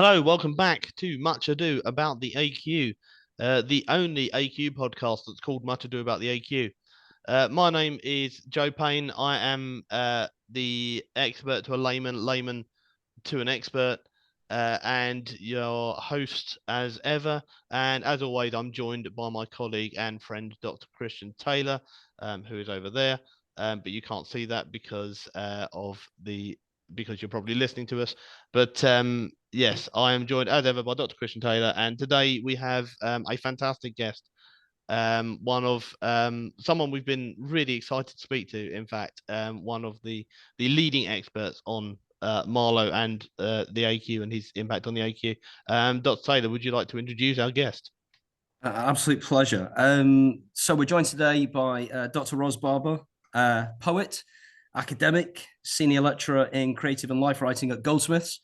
Hello, welcome back to Much Ado About the AQ, the only AQ podcast that's called Much Ado About the AQ. My name is Joe Payne. I am the expert to a layman, layman to an expert, and your host as ever. And as always, I'm joined by my colleague and friend, Dr. Christian Taylor, who is over there. But you can't see that because you're probably listening to us. But yes, I am joined as ever by Dr. Christian Taylor, and today we have a fantastic guest. One of someone we've been really excited to speak to. In fact, one of the leading experts on Marlowe and the AQ and his impact on the AQ. Dr. Taylor, would you like to introduce our guest? Absolute pleasure. So we're joined today by Dr. Ros Barber, poet, academic, senior lecturer in creative and life writing at Goldsmiths,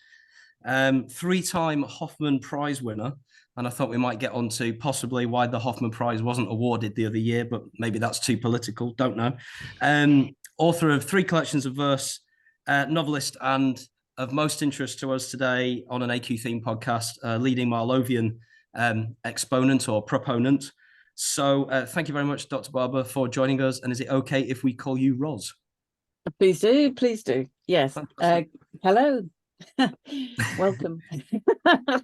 three-time Hoffman Prize winner. And I thought we might get on to possibly why the Hoffman Prize wasn't awarded the other year, but maybe that's too political, don't know. Author of 3 collections of verse, novelist, and of most interest to us today on an AQ theme podcast, leading Marlovian exponent or proponent. So thank you very much, Dr. Barber, for joining us. And is it okay if we call you Ros? Please do, please do. Yes. Hello. Welcome.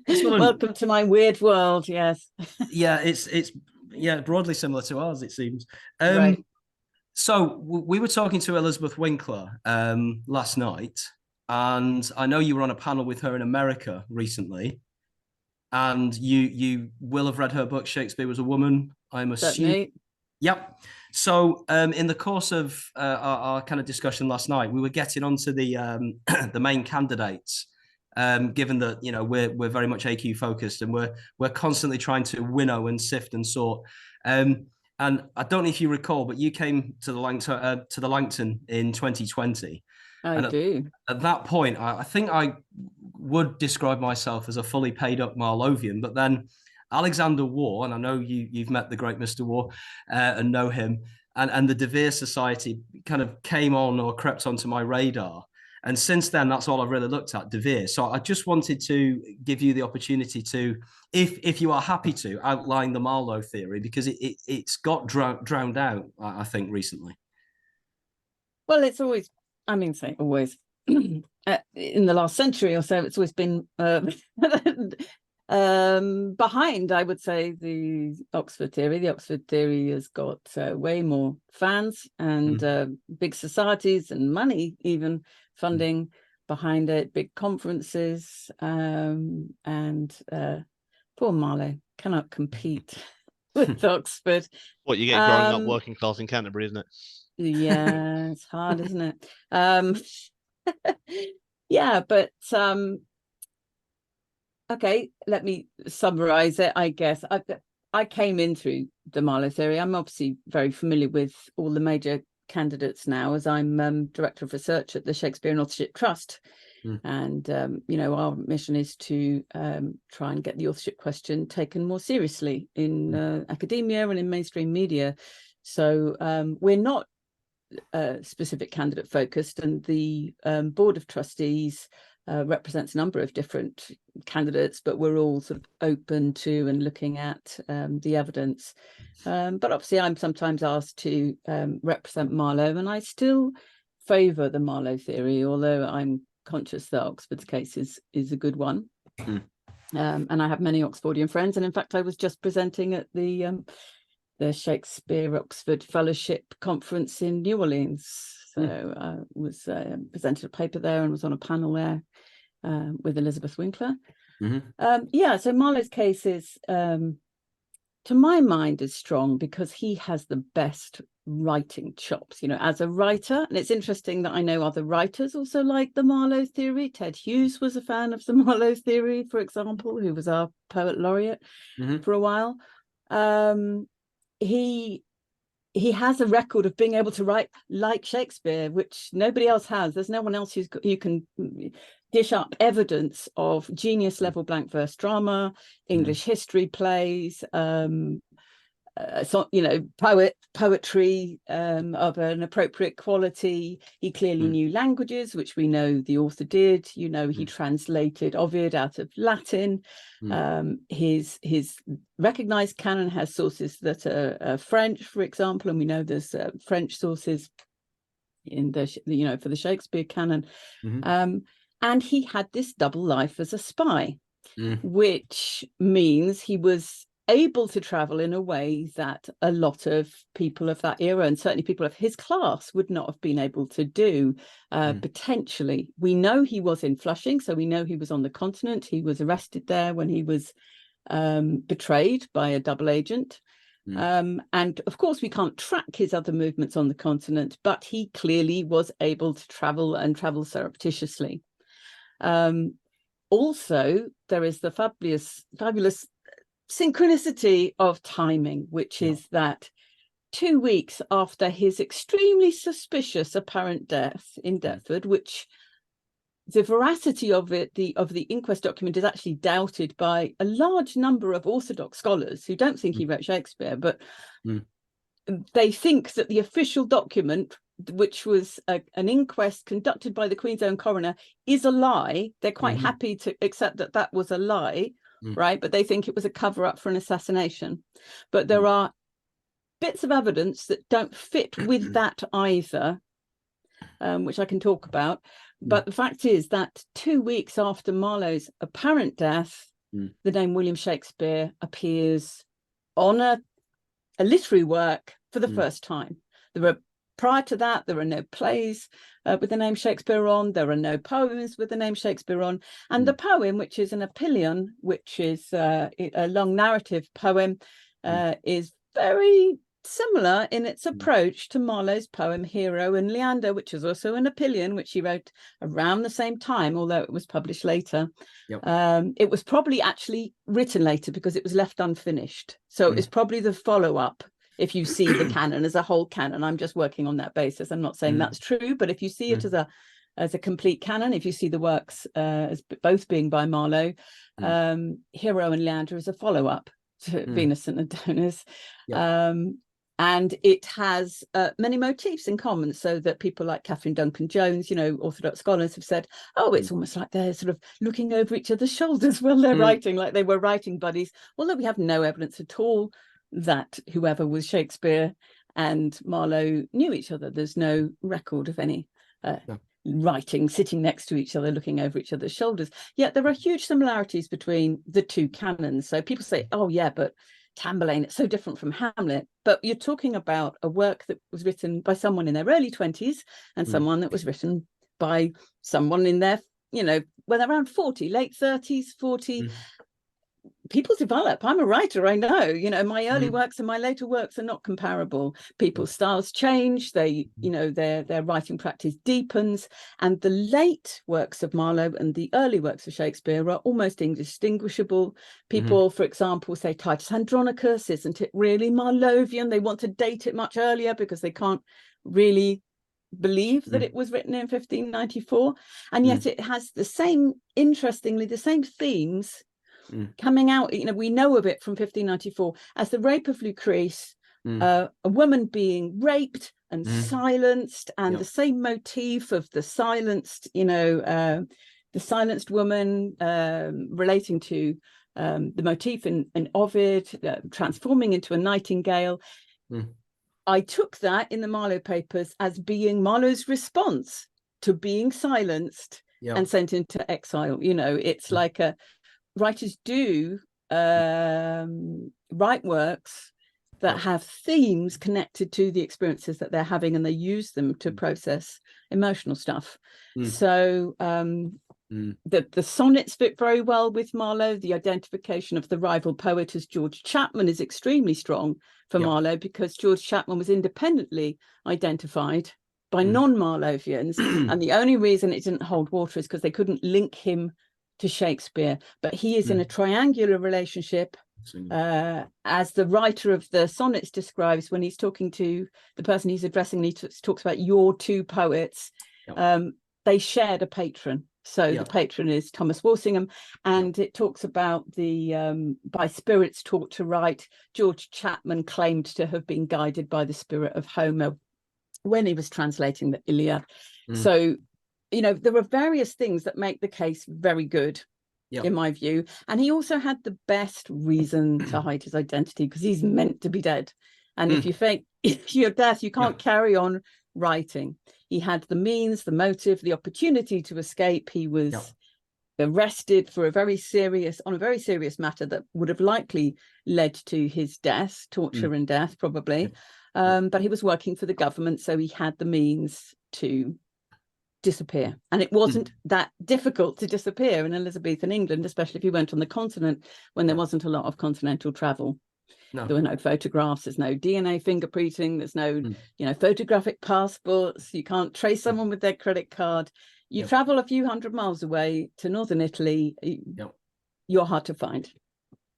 Welcome to my weird world. Yes. Yeah, it's broadly similar to ours, it seems. Right. So we were talking to Elizabeth Winkler last night, and I know you were on a panel with her in America recently. And you will have read her book, Shakespeare Was a Woman, I'm assuming. Yep. So in the course of our kind of discussion last night, we were getting onto the the main candidates, given that we're very much AQ focused, and we're constantly trying to winnow and sift and sort. And I don't know if you recall, but you came to the Langton in 2020. I do. At that point, I think I would describe myself as a fully paid up Marlovian, but then Alexander Waugh, and I know you've met the great Mr. Waugh and know him, and the De Vere Society kind of came on or crept onto my radar. And since then, that's all I've really looked at, De Vere. So I just wanted to give you the opportunity to, if you are happy to, outline the Marlowe theory, because it's got drowned out, I think, recently. Well, it's always, say always, in the last century or so, it's always been behind, I would say, the Oxford theory. The Oxford theory has got way more fans and big societies and money, even funding behind it, big conferences, and poor Marlowe cannot compete with Oxford. What you get growing up working class in Canterbury, isn't it? Yeah, it's hard, isn't it? Yeah, but okay, let me summarize it, I guess. I came in through the Marlowe theory. I'm obviously very familiar with all the major candidates now, as I'm Director of Research at the Shakespeare and Authorship Trust. And, our mission is to try and get the authorship question taken more seriously in academia and in mainstream media. So we're not specific candidate focused, and the Board of Trustees represents a number of different candidates, but we're all sort of open to and looking at the evidence. But obviously I'm sometimes asked to represent Marlowe, and I still favour the Marlowe theory, although I'm conscious that Oxford's case is a good one. And I have many Oxfordian friends, and in fact I was just presenting at the Shakespeare Oxford Fellowship Conference in New Orleans. So I was presented a paper there and was on a panel there with Elizabeth Winkler. So Marlowe's case is, to my mind, is strong because he has the best writing chops, as a writer. And it's interesting that I know other writers also like the Marlowe theory. Ted Hughes was a fan of the Marlowe theory, for example, who was our poet laureate for a while. He has a record of being able to write like Shakespeare, which nobody else has. There's no one else who can dish up evidence of genius level blank verse drama, English history plays, poetry of an appropriate quality. He clearly knew languages, which we know the author did. He translated Ovid out of Latin. His recognized canon has sources that are French, for example, and we know there's French sources in the for the Shakespeare canon. And he had this double life as a spy, which means he was able to travel in a way that a lot of people of that era, and certainly people of his class, would not have been able to do. Potentially, we know he was in Flushing, so we know he was on the continent. He was arrested there when he was betrayed by a double agent. And of course, we can't track his other movements on the continent, but he clearly was able to travel, and travel surreptitiously. Also, there is the fabulous synchronicity of timing, which is that 2 weeks after his extremely suspicious apparent death in Deptford, which the veracity of it, of the inquest document, is actually doubted by a large number of orthodox scholars who don't think he wrote Shakespeare, but they think that the official document, which was an inquest conducted by the Queen's own coroner, is a lie. They're quite happy to accept that that was a lie, right? But they think it was a cover-up for an assassination. But there are bits of evidence that don't fit with that either, which I can talk about. But the fact is that 2 weeks after Marlowe's apparent death, the name William Shakespeare appears on a literary work for the first time. Prior to that, there are no plays with the name Shakespeare on. There are no poems with the name Shakespeare on. And the poem, which is an epyllion, which is a long narrative poem, is very similar in its approach to Marlowe's poem Hero and Leander, which is also an epyllion, which he wrote around the same time, although it was published later. It was probably actually written later because it was left unfinished. So it's probably the follow-up. If you see the canon as a whole canon, I'm just working on that basis. I'm not saying that's true, but if you see it as a complete canon, if you see the works as both being by Marlowe, Hero and Leander is a follow-up to Venus and Adonis. And it has many motifs in common, so that people like Catherine Duncan-Jones, Orthodox scholars, have said, oh, it's almost like they're sort of looking over each other's shoulders while they're writing, like they were writing buddies, although we have no evidence at all that whoever was Shakespeare and Marlowe knew each other. There's no record of any writing sitting next to each other, looking over each other's shoulders. Yet there are huge similarities between the two canons. So people say, oh yeah, but Tamburlaine, it's so different from Hamlet. But you're talking about a work that was written by someone in their early 20s and someone that was written by someone in their, when around 40, late 30s, 40. People develop. I'm a writer, I know. My early works and my later works are not comparable. People's styles change. They, their writing practice deepens. And the late works of Marlowe and the early works of Shakespeare are almost indistinguishable. People, for example, say Titus Andronicus, isn't it really Marlovian? They want to date it much earlier because they can't really believe that it was written in 1594. And yet it has interestingly, the same themes coming out. We know of it from 1594 as the rape of Lucrece, a woman being raped and silenced, and the same motif of the silenced, the silenced woman relating to the motif in Ovid, transforming into a nightingale. I took that in the Marlowe papers as being Marlowe's response to being silenced and sent into exile. It's like writers do write works that have themes connected to the experiences that they're having, and they use them to process emotional stuff. So the sonnets fit very well with Marlowe. The identification of the rival poet as George Chapman is extremely strong for Marlowe, because George Chapman was independently identified by non-Marlovians, and the only reason it didn't hold water is because they couldn't link him to Shakespeare. But he is in a triangular relationship, as the writer of the sonnets describes when he's talking to the person he's addressing. He talks about your two poets. They shared a patron. So the patron is Thomas Walsingham, and it talks about the by spirits taught to write. George Chapman claimed to have been guided by the spirit of Homer when he was translating the Iliad. So, you know, there are various things that make the case very good, in my view. And he also had the best reason to hide his identity, because he's meant to be dead. And if you fake your death, you can't carry on writing. He had the means, the motive, the opportunity to escape. He was arrested for a very serious matter that would have likely led to his death, torture and death, probably. But he was working for the government, so he had the means to disappear. And it wasn't that difficult to disappear in Elizabethan England, especially if you went on the continent when there wasn't a lot of continental travel. There were no photographs, there's no DNA fingerprinting, there's no, you know, photographic passports. You can't trace someone with their credit card. You travel a few hundred miles away to northern Italy, you're hard to find.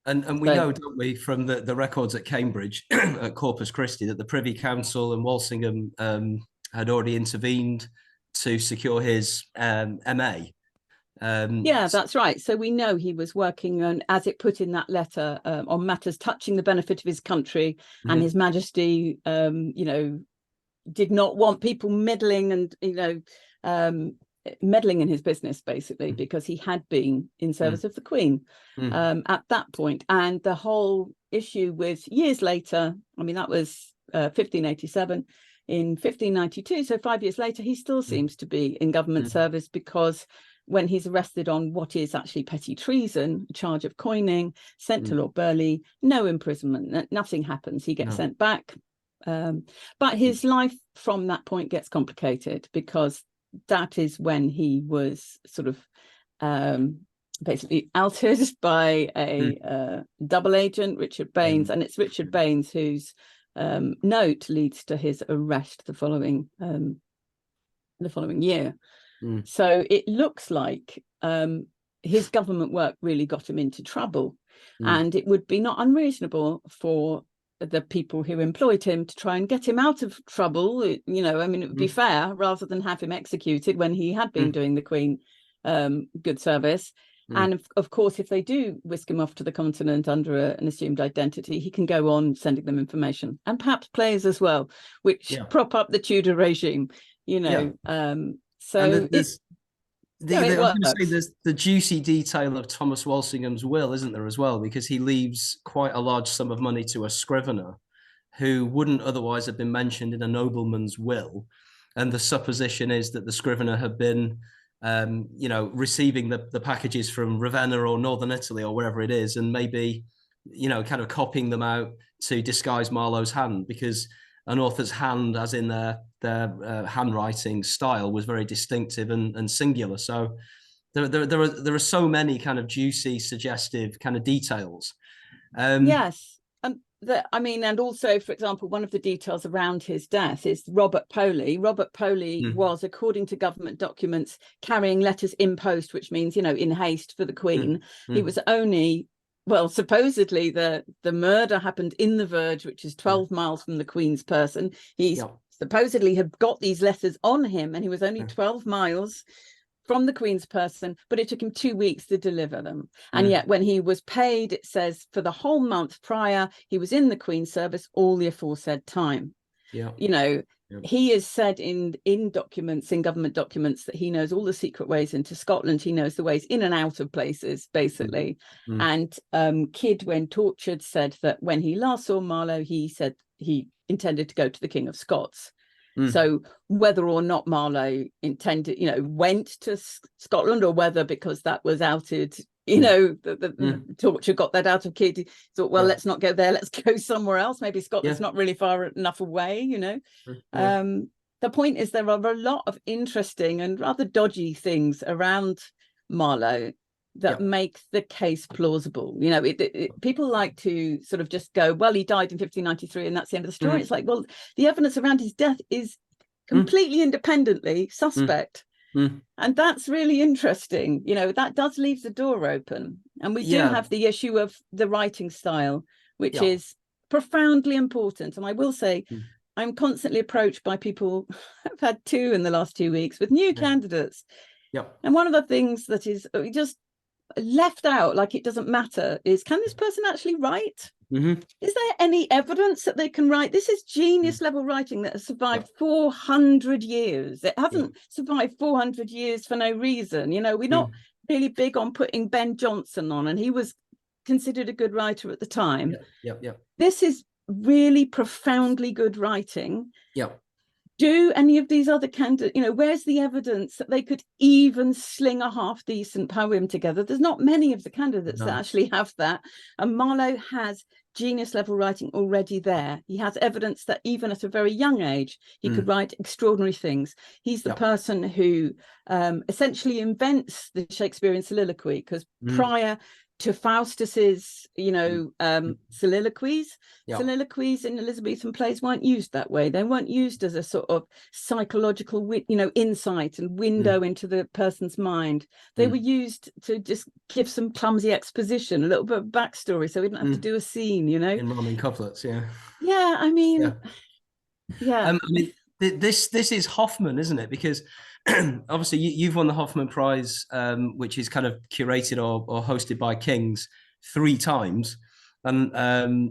And we know, don't we, from the records at Cambridge, at Corpus Christi, that the Privy Council and Walsingham had already intervened to secure his MA. Yeah, that's right. So we know he was working on, as it put in that letter, on matters touching the benefit of his country, and His Majesty, you know, did not want people meddling and, you know, meddling in his business, basically, because he had been in service of the Queen at that point. And the whole issue with years later, I mean, that was 1587. In 1592, so 5 years later, he still seems to be in government service, because when he's arrested on what is actually petty treason, a charge of coining, sent to Lord Burleigh, no imprisonment, nothing happens. He gets sent back. But his life from that point gets complicated, because that is when he was sort of basically outed by a double agent, Richard Baines, and it's Richard Baines whose note leads to his arrest the following year. So it looks like his government work really got him into trouble, and it would be not unreasonable for the people who employed him to try and get him out of trouble. You know, I mean, it would be fair, rather than have him executed when he had been doing the Queen good service. And of course, if they do whisk him off to the continent under an assumed identity, he can go on sending them information, and perhaps plays as well, which prop up the Tudor regime, you know. So there's the juicy detail of Thomas Walsingham's will, isn't there, as well? Because he leaves quite a large sum of money to a scrivener who wouldn't otherwise have been mentioned in a nobleman's will. And the supposition is that the scrivener had been, you know, receiving the packages from Ravenna or Northern Italy or wherever it is, and maybe, you know, kind of copying them out to disguise Marlowe's hand, because an author's hand, as in their handwriting style, was very distinctive and singular. So there are so many kind of juicy, suggestive kind of details. Yes. I mean, and also, for example, one of the details around his death is Robert Poley. Robert Poley was, according to government documents, carrying letters in post, which means, you know, in haste for the Queen. He was only, well, supposedly the murder happened in the Verge, which is 12 miles from the Queen's person. He supposedly had got these letters on him, and he was only 12 miles from the Queen's person, but it took him 2 weeks to deliver them. And yet when he was paid, it says for the whole month prior, he was in the Queen's service all the aforesaid time. You know, he is said in documents, in government documents, that he knows all the secret ways into Scotland. He knows the ways in and out of places, basically. And Kidd, when tortured, said that when he last saw Marlowe, he said he intended to go to the King of Scots. So whether or not Marlowe intended, you know, went to Scotland, or whether because that was outed, you know, the torture got that out of Kidd, he thought, well, let's not go there, let's go somewhere else. Maybe Scotland's not really far enough away, you know. The point is, there are a lot of interesting and rather dodgy things around Marlowe that make the case plausible. You know, people like to sort of just go, well, he died in 1593 and that's the end of the story. It's like, well, the evidence around his death is completely independently suspect. And that's really interesting. You know, that does leave the door open. And we do have the issue of the writing style, which is profoundly important. And I will say, I'm constantly approached by people, I've had two in the last 2 weeks, with new candidates Yep. And one of the things that is just left out, like it doesn't matter, is can this person actually write? Mm-hmm. Is there any evidence that they can write? This is genius level writing that has survived 400 years. It hasn't survived 400 years for no reason. You know, we're not really big on putting Ben Jonson on, and he was considered a good writer at the time. This is really profoundly good writing. Do any of these other candidates, you know, where's the evidence that they could even sling a half decent poem together? There's not many of the candidates that actually have that. And Marlowe has genius level writing already there. He has evidence that even at a very young age, he could write extraordinary things. He's the person who essentially invents the Shakespearean soliloquy, because prior to Faustus's, you know, soliloquies in Elizabethan plays weren't used that way. They weren't used as a sort of psychological, you know, insight and window into the person's mind. They were used to just give some clumsy exposition, a little bit of backstory, so we didn't have to do a scene, you know. In rhyming couplets, Yeah, I mean, I mean, this is Hoffman, isn't it? Because obviously you've won the Hoffman Prize, which is kind of curated or hosted by King's 3 times. And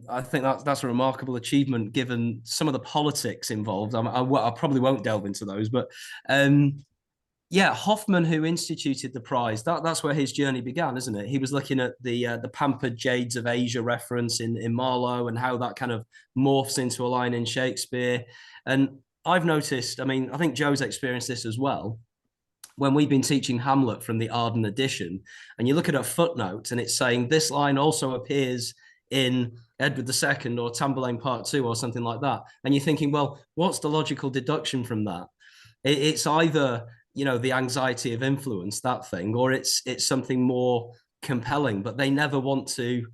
I think that's a remarkable achievement given some of the politics involved. I probably won't delve into those, but Hoffman, who instituted the prize, that's where his journey began, isn't it? He was looking at the pampered jades of Asia reference in Marlowe and how that kind of morphs into a line in Shakespeare. And I've noticed, I mean, I think Joe's experienced this as well. When we've been teaching Hamlet from the Arden edition, and you look at a footnote and it's saying this line also appears in Edward II or Tamburlaine Part 2 or something like that. And you're thinking, well, what's the logical deduction from that? It's either, you know, the anxiety of influence, that thing, or it's something more compelling, but they never want to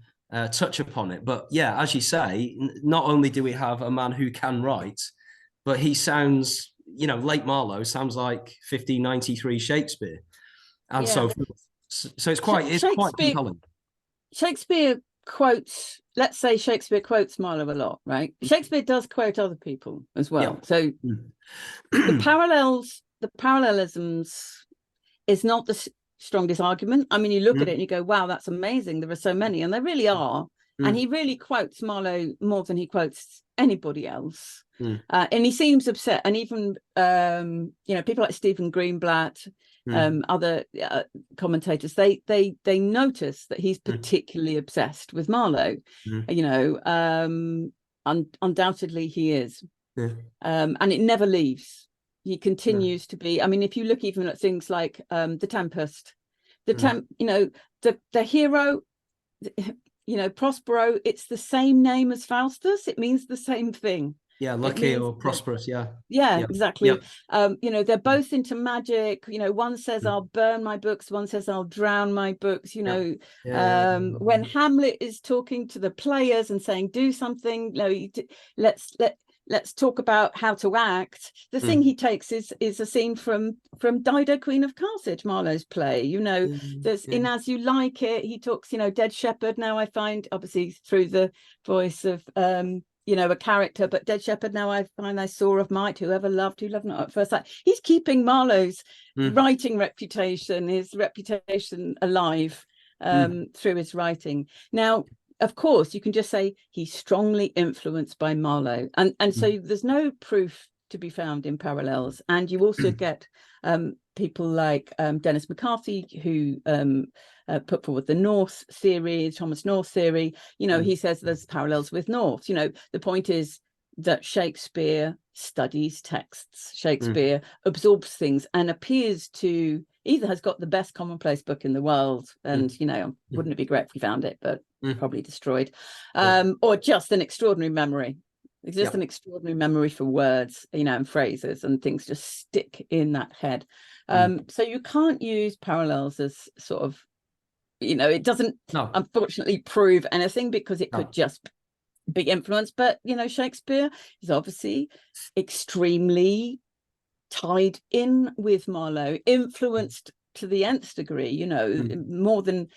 touch upon it. But yeah, as you say, not only do we have a man who can write, but he sounds, you know, late Marlowe sounds like 1593 Shakespeare, and so forth. So it's quite compelling. Shakespeare quotes, let's say Shakespeare quotes Marlowe a lot, right? Shakespeare does quote other people as well. So the parallelisms is not the strongest argument. I mean, you look at it and you go, wow, that's amazing. There are so many, and there really are. And he really quotes Marlowe more than he quotes anybody else. And he seems upset. And even, you know, people like Stephen Greenblatt, other commentators, they notice that he's particularly obsessed with Marlowe. You know, undoubtedly he is. And it never leaves. He continues to be. I mean, if you look even at things like The Tempest, you know, the hero, you know, Prospero, it's the same name as Faustus. It means the same thing. Yeah, lucky or prosperous. Yeah, exactly. You know, they're both into magic. You know, one says I'll burn my books, one says I'll drown my books. You know, when Hamlet is talking to the players and saying do something, you know, let's talk about how to act. The thing he takes is a scene from Dido, Queen of Carthage, Marlowe's play. You know, there's in As You Like It, he talks, you know, dead shepherd. Now I find, obviously through the voice of you know, a character, but dead shepherd, now I find I saw of might, whoever loved, who loved not at first sight. He's keeping Marlowe's writing reputation, his reputation alive through his writing. Now, of course, you can just say he's strongly influenced by Marlowe. And so there's no proof to be found in parallels. And you also get people like Dennis McCarthy, who put forward the North theory, Thomas North theory. You know, he says there's parallels with North. You know, the point is that Shakespeare studies texts. Shakespeare absorbs things and appears to either has got the best commonplace book in the world, and you know, wouldn't it be great if we found it, but probably destroyed, or just an extraordinary memory. It's just an extraordinary memory for words, you know, and phrases, and things just stick in that head. So you can't use parallels as sort of, you know, it doesn't unfortunately prove anything, because it could just be influenced. But, you know, Shakespeare is obviously extremely tied in with Marlowe, influenced to the nth degree, you know, more than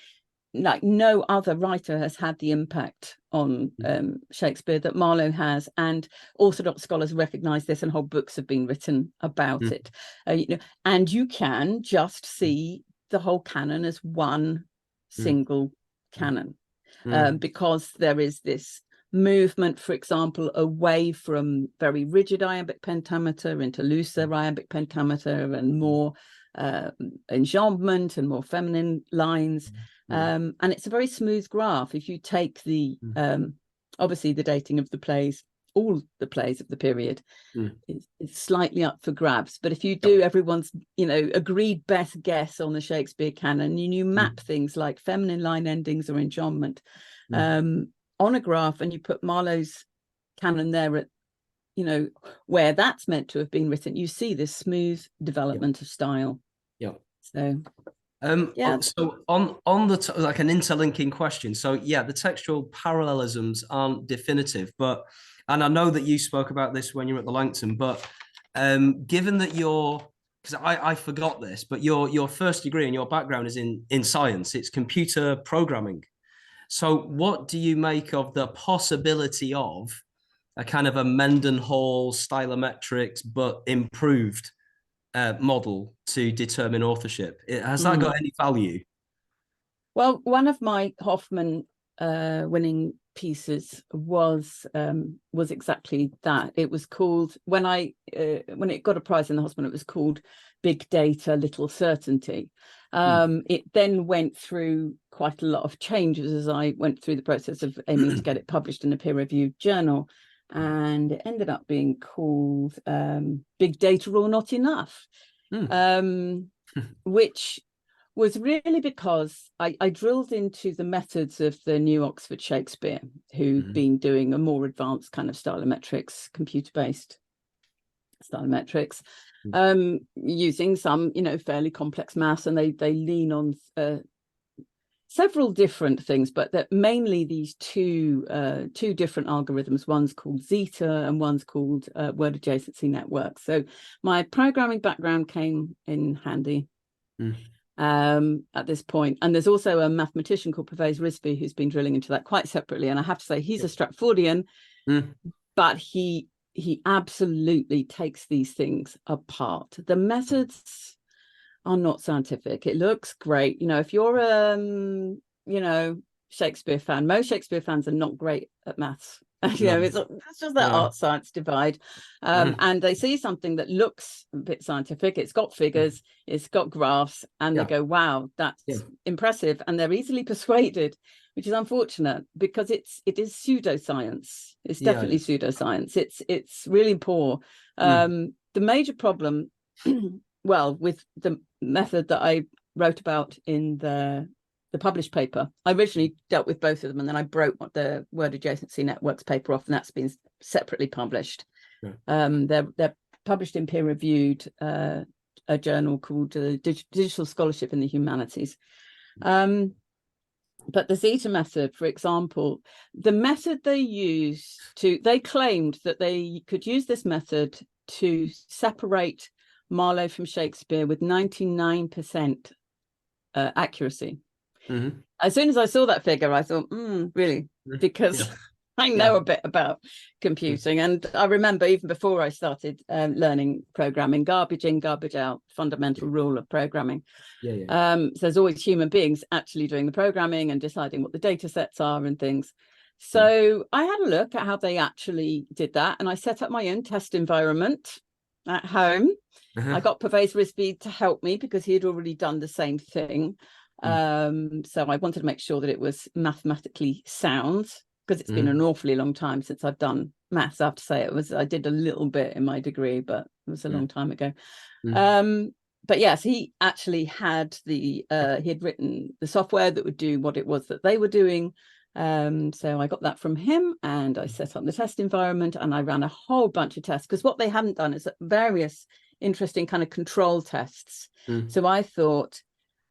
like no other writer has had the impact on Shakespeare that Marlowe has, and orthodox scholars recognize this, and whole books have been written about it. You know, and you can just see the whole canon as one single canon, because there is this movement, for example, away from very rigid iambic pentameter into looser iambic pentameter and more enjambment and more feminine lines. And it's a very smooth graph. If you take the obviously the dating of the plays, all the plays of the period is slightly up for grabs, but if you do everyone's, you know, agreed best guess on the Shakespeare canon, and you map things like feminine line endings or enjambment on a graph, and you put Marlowe's canon there at, you know, where that's meant to have been written, you see this smooth development of style. So so on the like an interlinking question, so the textual parallelisms aren't definitive, but, and I know that you spoke about this when you were at the Langton, but given that because I forgot this, but your first degree and your background is in science, it's computer programming. So what do you make of the possibility of a kind of a Mendenhall stylometrics but improved model to determine authorship? Has that got any value? Well, one of my Hoffman winning pieces was exactly that. It was called, when it got a prize in the Hoffman, it was called Big Data, Little Certainty. It then went through quite a lot of changes as I went through the process of aiming to get it published in a peer-reviewed journal, and it ended up being called Big Data or Not Enough, which was really because I drilled into the methods of the New Oxford Shakespeare, who've been doing a more advanced kind of stylometrics, computer-based stylometrics, using some, you know, fairly complex maths, and they lean on several different things, but that mainly these two different algorithms. One's called Zeta and one's called word adjacency networks. So my programming background came in handy at this point. And there's also a mathematician called Pervez Rizvi who's been drilling into that quite separately. And I have to say, he's a Stratfordian, but he absolutely takes these things apart. The methods are not scientific. It looks great. You know, if you're you know, Shakespeare fan, most Shakespeare fans are not great at maths. You know, it's just that art science divide. And they see something that looks a bit scientific, it's got figures, it's got graphs, and they go, wow, that's impressive. And they're easily persuaded, which is unfortunate, because it is pseudoscience. It's definitely pseudoscience. It's really poor. The major problem, well, with the method that I wrote about in the published paper, I originally dealt with both of them, and then I broke the word adjacency networks paper off, and that's been separately published. They're published in peer-reviewed a journal called Digital Scholarship in the Humanities. But the Zeta method, for example, the method they claimed that they could use this method to separate Marlowe from Shakespeare with 99% accuracy. As soon as I saw that figure, I thought, really? Because I know a bit about computing. And I remember even before I started learning programming, garbage in, garbage out, fundamental rule of programming. So there's always human beings actually doing the programming and deciding what the data sets are and things. So I had a look at how they actually did that, and I set up my own test environment at home. I got Pervez Rizvi to help me because he had already done the same thing. So I wanted to make sure that it was mathematically sound, because it's been an awfully long time since I've done maths. I have to say, I did a little bit in my degree, but it was a long time ago. But yes, he actually had he had written the software that would do what it was that they were doing. So I got that from him, and I set up the test environment, and I ran a whole bunch of tests, because what they hadn't done is various interesting kind of control tests. So I thought,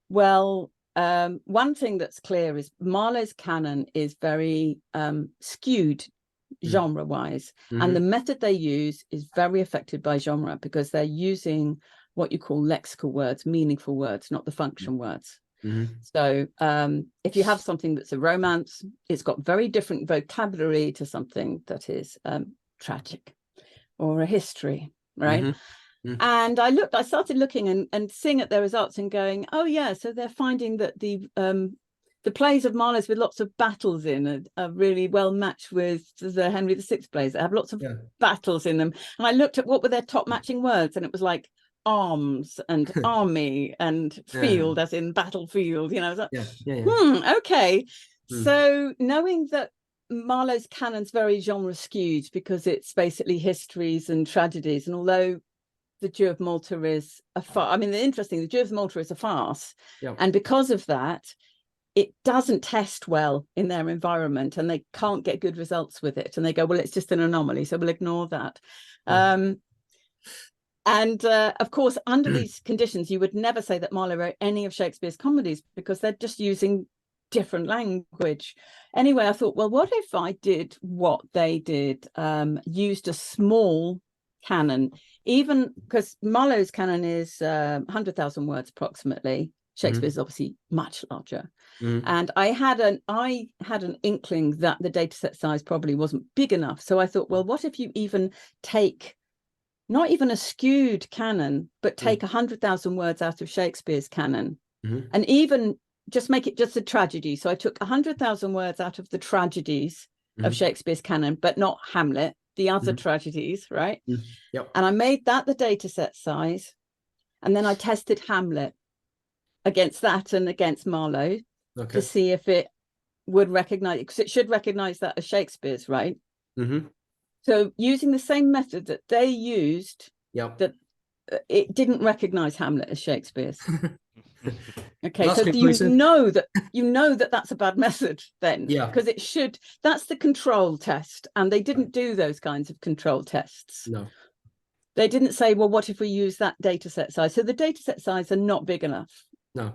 well, one thing that's clear is Marlowe's canon is very skewed genre-wise, and the method they use is very affected by genre, because they're using what you call lexical words, meaningful words, not the function words. So if you have something that's a romance, it's got very different vocabulary to something that is tragic or a history, right? And I started looking and seeing at their results and going, oh yeah, so they're finding that the plays of Marlowe's with lots of battles in are really well matched with the Henry VI plays that have lots of battles in them. And I looked at what were their top matching words, and it was like arms and army and field, as in battlefield. You know, I was like, okay. So knowing that Marlowe's canon's very genre skewed because it's basically histories and tragedies, and although the Jew of Malta is a farce, I mean, the interesting, the Jew of Malta is a farce, and because of that, it doesn't test well in their environment, and they can't get good results with it. And they go, well, it's just an anomaly, so we'll ignore that. And of course, under these conditions, you would never say that Marlowe wrote any of Shakespeare's comedies because they're just using different language. Anyway, I thought, well, what if I did what they did, used a small canon, even because Marlowe's canon is 100,000 words approximately. Shakespeare's obviously much larger. And I had an inkling that the data set size probably wasn't big enough. So I thought, well, what if you even take not even a skewed canon, but take 100,000 words out of Shakespeare's canon and even just make it just a tragedy. So I took 100,000 words out of the tragedies of Shakespeare's canon, but not Hamlet, the other tragedies, right? And I made that the data set size. And then I tested Hamlet against that and against Marlowe to see if it would recognize it, because it should recognize that as Shakespeare's, right? So using the same method that they used, that it didn't recognize Hamlet as Shakespeare's. Okay, well, so you know that that's a bad method then, because it should, that's the control test, and they didn't do those kinds of control tests. No, they didn't say, well, what if we use that data set size? So the data set size are not big enough. No,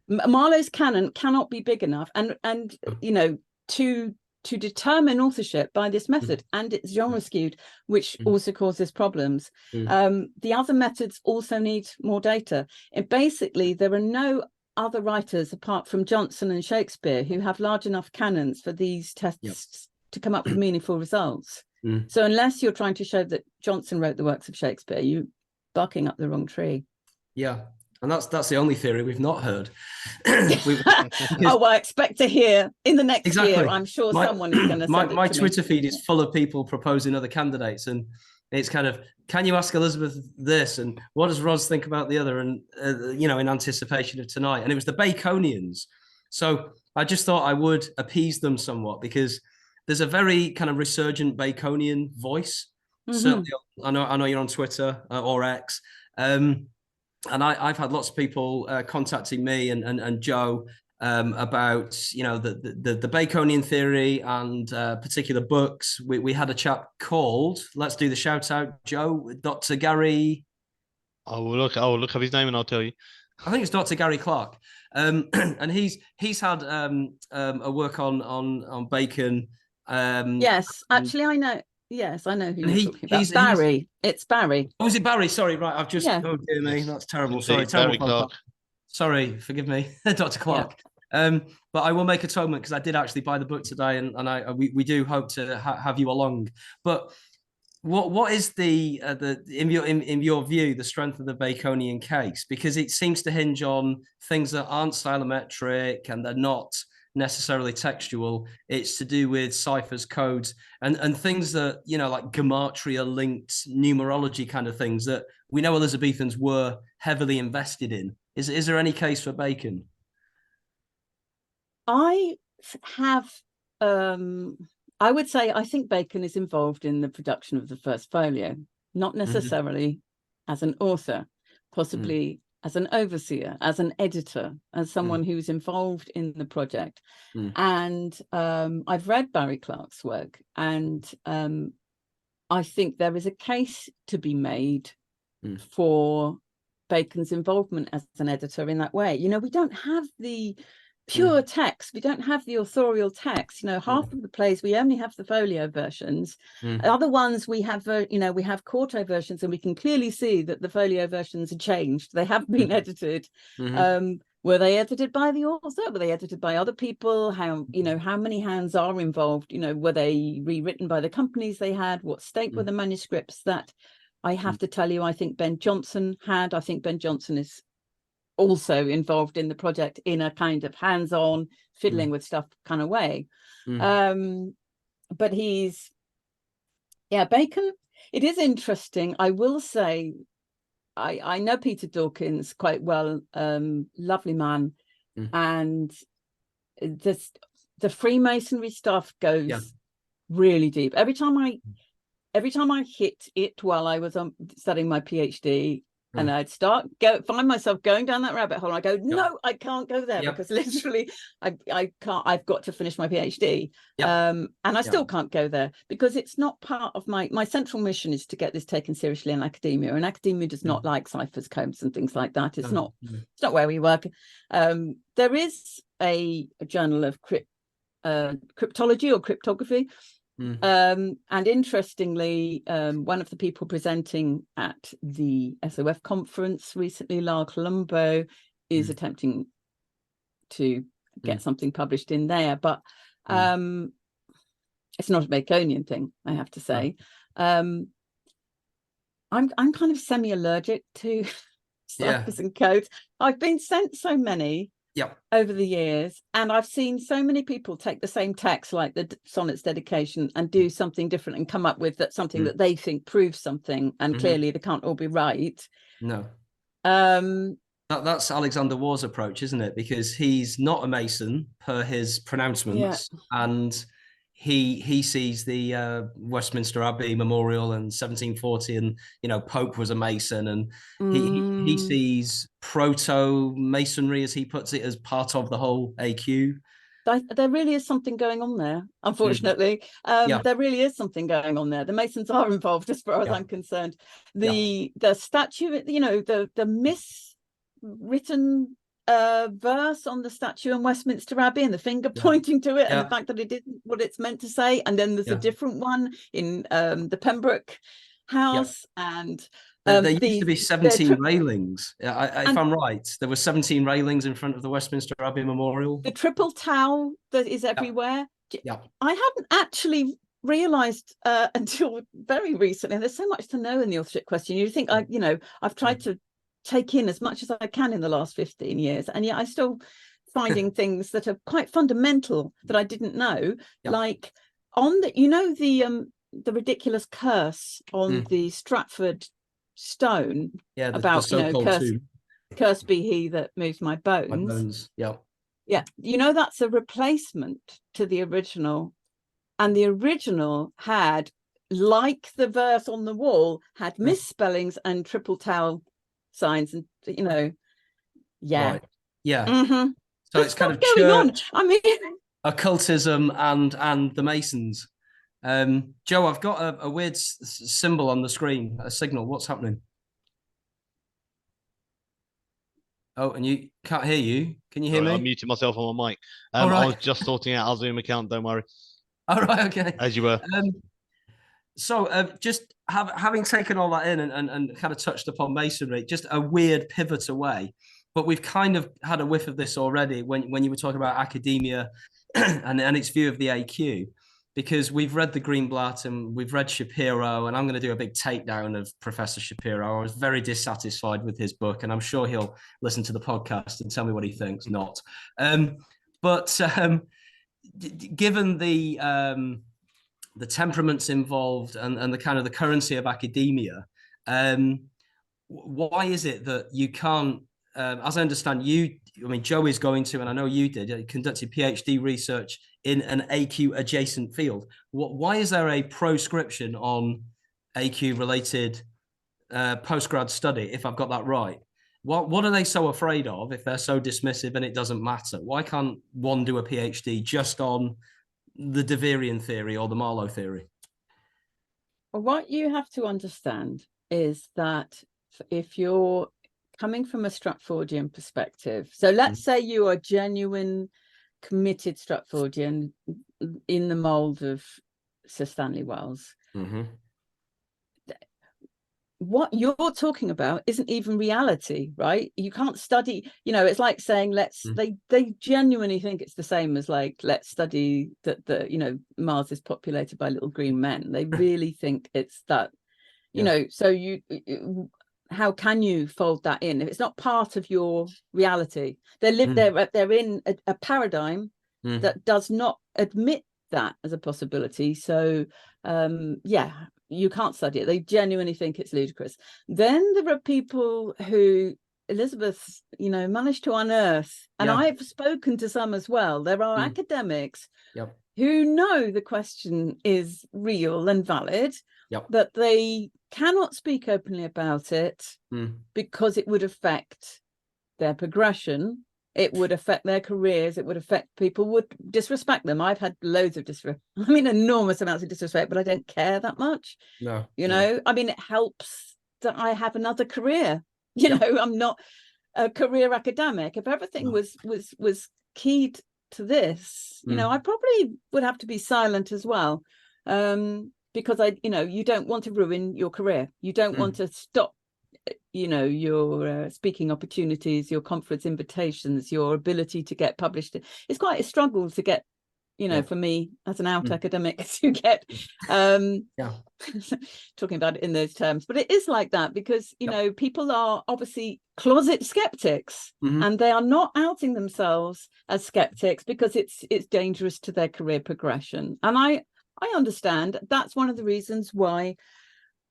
Marlowe's canon cannot be big enough, and you know, to determine authorship by this method, and it's genre skewed, which also causes problems. The other methods also need more data. And basically, there are no other writers apart from Johnson and Shakespeare who have large enough canons for these tests to come up with meaningful results. So unless you're trying to show that Johnson wrote the works of Shakespeare, you're barking up the wrong tree. Yeah. And that's the only theory we've not heard. I expect to hear in the next year. I'm sure someone is going to send it to me. My Twitter feed is full of people proposing other candidates, and it's kind of, can you ask Elizabeth this, and what does Ros think about the other, and you know, in anticipation of tonight. And it was the Baconians, so I just thought I would appease them somewhat, because there's a very kind of resurgent Baconian voice. Certainly, I know you're on Twitter or X. And I've had lots of people contacting me and Joe about, you know, the Baconian theory and particular books. We had a chap called, let's do the shout out, Joe, Dr. Gary. I'll look up his name and I'll tell you. I think it's Dr. Gary Clark, and he's had a work on Bacon. Yes, actually, I know. Yes, I know who you're talking about. Barry. It's Barry. Oh, is it Barry? Sorry, right. I've just, oh dear me, that's terrible. Sorry, terrible. Sorry, forgive me, Dr. Clark. Yeah. But I will make atonement, because I did actually buy the book today, and we do hope to have you along. But what is the in your view, the strength of the Baconian case? Because it seems to hinge on things that aren't stylometric and they're not necessarily textual. It's to do with ciphers, codes, and things that, you know, like gematria linked numerology kind of things that we know Elizabethans were heavily invested in. Is there any case for Bacon? I have I would say I think Bacon is involved in the production of the first folio, not necessarily as an author, possibly as an overseer, as an editor, as someone who's involved in the project. And I've read Barry Clark's work, and I think there is a case to be made for Bacon's involvement as an editor in that way. You know, we don't have the pure text, we don't have the authorial text. You know, half of the plays we only have the folio versions. Other ones we have, you know, we have quarto versions, and we can clearly see that the folio versions are changed, they have been edited. were they edited by the author? Were they edited by other people? How, you know, how many hands are involved? You know, were they rewritten by the companies they had? What state were the manuscripts? That I have to tell you, I think Ben Jonson had. I think Ben Jonson is also involved in the project in a kind of hands-on, fiddling with stuff kind of way. But he's, yeah, Bacon. It is interesting. I will say, I know Peter Dawkins quite well, lovely man, and the Freemasonry stuff goes really deep. Every time I hit it while I was studying my PhD, and I'd find myself going down that rabbit hole, I go, no, I can't go there because literally I can't. I've got to finish my PhD, and I still can't go there because it's not part of my central mission is to get this taken seriously in academia, and academia does not like ciphers, codes, and things like that. It's not where we work. There is a journal of cryptology or cryptography. And interestingly, one of the people presenting at the SOF conference recently, Lar Colombo, is attempting to get something published in there, but it's not a Baconian thing, I have to say. I'm kind of semi-allergic to ciphers and codes. I've been sent so many over the years, and I've seen so many people take the same text, like the sonnets dedication, and do something different and come up with something that they think proves something, and clearly they can't all be right. That's Alexander Waugh's approach, isn't it? Because he's not a Mason per his pronouncements, and he sees the Westminster Abbey Memorial in 1740, and you know, Pope was a Mason, and he sees proto-Masonry, as he puts it, as part of the whole AQ. There really is something going on there, unfortunately. There really is something going on there. The Masons are involved, as far as I'm concerned. The statue, you know, the miswritten verse on the statue in Westminster Abbey, and the finger pointing to it, and the fact that it didn't what it's meant to say, and then there's a different one in the Pembroke House, and there used to be 17 railings. If I'm right, there were 17 railings in front of the Westminster Abbey Memorial. The triple tower that is everywhere. I hadn't actually realized until very recently, and there's so much to know in the authorship question. You think I've tried to take in as much as I can in the last 15 years, and yet I still finding things that are quite fundamental that I didn't know, like on the ridiculous curse on the Stratford stone about curse be he that moves my bones. That's a replacement to the original, and the original had, like the verse on the wall, had misspellings and triple tau signs, and so it's kind of going on. I mean, occultism and the Masons. Joe, I've got a weird symbol on the screen, a signal. What's happening? Oh, and you can't hear you. Can you hear me? I'm muting myself on my mic. Right. I was just sorting out our Zoom account. Don't worry. All right, okay. As you were. Just having taken all that in and kind of touched upon Masonry, just a weird pivot away. But we've kind of had a whiff of this already when you were talking about academia and its view of the AQ, because we've read the Greenblatt and we've read Shapiro, and I'm going to do a big takedown of Professor Shapiro. I was very dissatisfied with his book, and I'm sure he'll listen to the podcast and tell me what he thinks. Not. But given the temperaments involved and the kind of the currency of academia, why is it that you can't, as I understand Joe is going to, and I know you did, conducted PhD research in an AQ adjacent field. Why is there a proscription on AQ related postgrad study, if I've got that right? What are they so afraid of if they're so dismissive and it doesn't matter? Why can't one do a PhD just on the De Veerian theory or the Marlowe theory? Well, what you have to understand is that if you're coming from a Stratfordian perspective, so let's say you are genuine, committed Stratfordian in the mold of Sir Stanley Wells, what you're talking about isn't even reality, right? You can't study, it's like saying they genuinely think it's the same as like, let's study that Mars is populated by little green men. They really think it's that, so how can you fold that in if it's not part of your reality? They're in a paradigm that does not admit that as a possibility. So you can't study it. They genuinely think it's ludicrous. Then there are people who Elizabeth managed to unearth, and I've spoken to some as well. There are academics who know the question is real and valid, but they cannot speak openly about it because it would affect their progression. It would affect their careers. It would affect people would disrespect them. I've had loads of enormous amounts of disrespect, but I don't care that much. No, I mean, it helps that I have another career. I'm not a career academic. If everything was keyed to this, I probably would have to be silent as well, because you don't want to ruin your career. You don't want to stop your speaking opportunities, your conference invitations, your ability to get published. It's quite a struggle to get, for me as an out academic, to get talking about it in those terms. But it is like that because people are obviously closet skeptics, and they are not outing themselves as skeptics because it's dangerous to their career progression. And I understand that's one of the reasons why